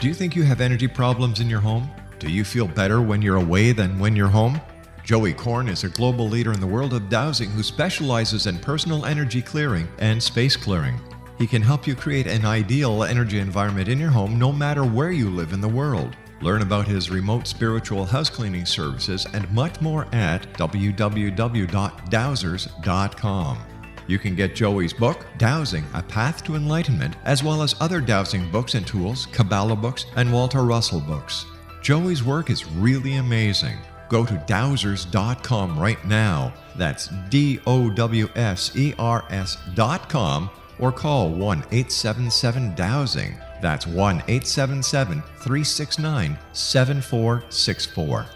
Do you think you have energy problems in your home? Do you feel better when you're away than when you're home? Joey Korn is a global leader in the world of dowsing who specializes in personal energy clearing and space clearing. He can help you create an ideal energy environment in your home no matter where you live in the world. Learn about his remote spiritual house cleaning services and much more at www.dowsers.com. You can get Joey's book, Dowsing, A Path to Enlightenment, as well as other dowsing books and tools, Kabbalah books, and Walter Russell books. Joey's work is really amazing. Go to dowsers.com right now. That's DOWSERS.com or call 1-877-DOWSING. That's 1-877-369-7464.